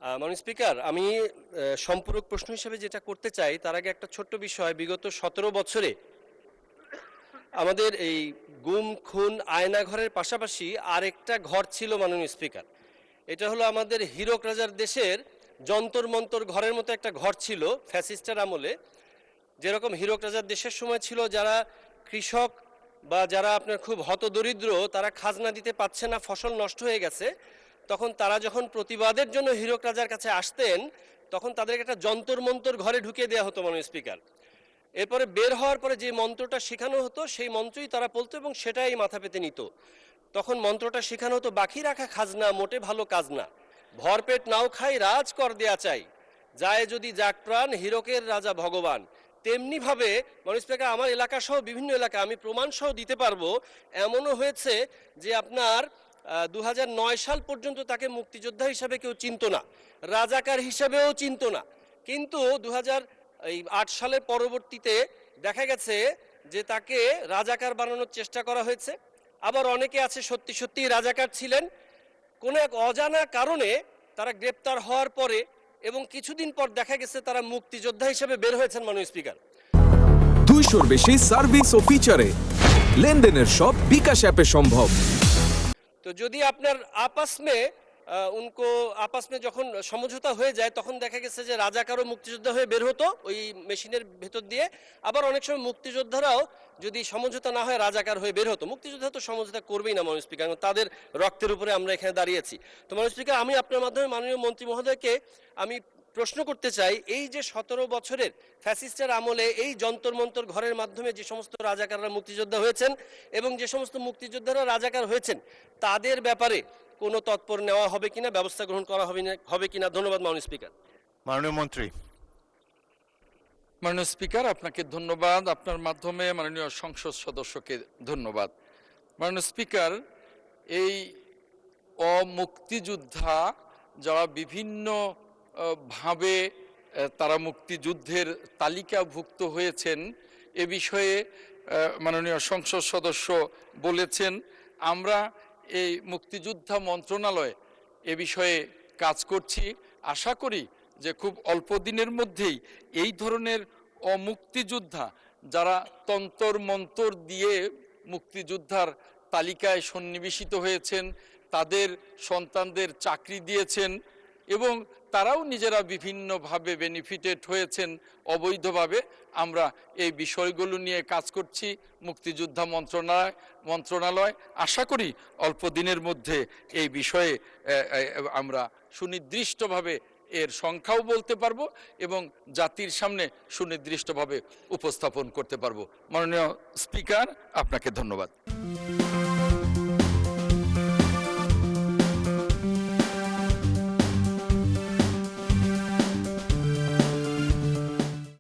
মাননীয় স্পিকার, আমি সম্পূরক প্রশ্ন হিসেবে যেটা করতে চাই তার আগে একটা ছোট্ট বিষয়। বিগত 17 বছরে আমাদের এই গুম খুন আয়নাঘরের পাশাপাশি আরেকটা ঘর ছিল মাননীয় স্পিকার। এটা হলো আমাদের হীরক রাজার দেশের যন্তর মন্তর ঘরের মতো একটা ঘর ছিল ফ্যাসিস্টের আমলে। যেরকম হীরক রাজার দেশের সময় ছিল যারা কৃষক বা যারা আপনার খুব হতদরিদ্র, তারা খাজনা দিতে পারছে না, ফসল নষ্ট হয়ে গেছে, তখন তারা যখন প্রতিবাদের জন্য হীরক রাজার কাছে আসতেন তখন তাদেরকে একটা যন্তর মন্তর ঘরে ঢুকিয়ে দেওয়া হতো মাননীয় স্পিকার। এরপরে বের হওয়ার পরে যে মন্ত্রটা শেখানো হতো সেই মন্ত্রই তারা বলতো এবং সেটাই মাথা পেতে নিত। তখন মন্ত্রটা শেখানো হতো, বাকি রাখা খাজনা মোটে ভালো কাজ না, ভরপেট নাও খাই রাজ কর দেয়া চাই, যায় যদি যাক প্রাণ হীরকের রাজা ভগবান। তেমনিভাবে মাননীয় স্পিকার, আমার এলাকা সহ বিভিন্ন এলাকা আমি প্রমাণ সহ দিতে পারবো, এমনও হয়েছে যে আপনার 2009 সাল পর্যন্ত তাকে মুক্তিযোদ্ধা হিসাবে কেউ চিনত না, রাজাকার হিসাবেও চিনত না। কিন্তু 2008 সালের পরবর্তীতে দেখা গেছে যে তাকে রাজাকার বানানোর চেষ্টা করা হয়েছে। আবার অনেকে আছে সত্যি সত্যি রাজাকার ছিলেন, কোনো এক অজানা কারণে তারা গ্রেপ্তার হওয়ার পরে এবং কিছুদিন পর দেখা গেছে তারা মুক্তিযোদ্ধা হিসেবে বের হয়েছেন মাননীয় স্পিকার। 200-র বেশি সার্ভিস ও ফিচারে লেনদেনের সব বিকাশ অ্যাপে সম্ভব। তো যদি আপনার आपस में যখন সমঝোতা হয়ে যায় তখন দেখা গেছে যে রাজাকারও মুক্তিযোদ্ধা হয়ে বের হতো ওই মেশিনের ভেতর দিয়ে। আবার অনেক সময় মুক্তিযোদ্ধারাও যদি সমঝোতা না হয় রাজাকার হয়ে বের হতো। মুক্তিযোদ্ধা তো সমঝোতা করবেই না মাননীয় স্পিকার, কারণ তাদের রক্তের উপরে আমরা এখানে দাঁড়িয়েছি। তো মাননীয় স্পিকার, আমি আপনার মাধ্যমে মাননীয় মন্ত্রী মহোদয়কে আমি প্রশ্ন করতে চাই, এই যে 17 বছরের ফ্যাসিস্টের আমলে এই যন্তর মন্তর ঘরের মাধ্যমে যে সমস্ত রাজাকাররা মুক্তিযোদ্ধা হয়েছেন এবং যে সমস্ত মুক্তিযোদ্ধারা রাজাকার হয়েছেন তাদের ব্যাপারে কোনো তৎপর নেওয়া হবে কিনা, ব্যবস্থা গ্রহণ করা হবে কিনা? ধন্যবাদ মাননীয় স্পিকার। মাননীয় মন্ত্রী। মাননীয় স্পিকার, আপনাকে ধন্যবাদ। আপনার মাধ্যমে মাননীয় সংসদ সদস্যকে ধন্যবাদ। মাননীয় স্পিকার, এই অমুক্তিযোদ্ধা যারা বিভিন্ন ভাবে তারা মুক্তিযুদ্ধের তালিকাভুক্ত হয়েছেন এ বিষয়ে মাননীয় সংসদ সদস্য বলেছেন। আমরা এই মুক্তিযোদ্ধা মন্ত্রণালয় এ বিষয়ে কাজ করছি। আশা করি যে খুব অল্প দিনের মধ্যেই এই ধরনের অমুক্তিযোদ্ধা যারা তন্তর মন্তর দিয়ে মুক্তিযোদ্ধার তালিকায় সন্নিবেশিত হয়েছেন, তাদের সন্তানদের চাকরি দিয়েছেন এবং তারাও নিজেরা বিভিন্নভাবে বেনিফিটেড হয়েছেন অবৈধভাবে, আমরা এই বিষয়গুলো নিয়ে কাজ করছি মুক্তিযোদ্ধা মন্ত্রণালয়। আশা করি অল্প দিনের মধ্যে এই বিষয়ে আমরা সুনির্দিষ্টভাবে এর সংখ্যাও বলতে পারবো এবং জাতির সামনে সুনির্দিষ্টভাবে উপস্থাপন করতে পারবো। মাননীয় স্পিকার, আপনাকে ধন্যবাদ।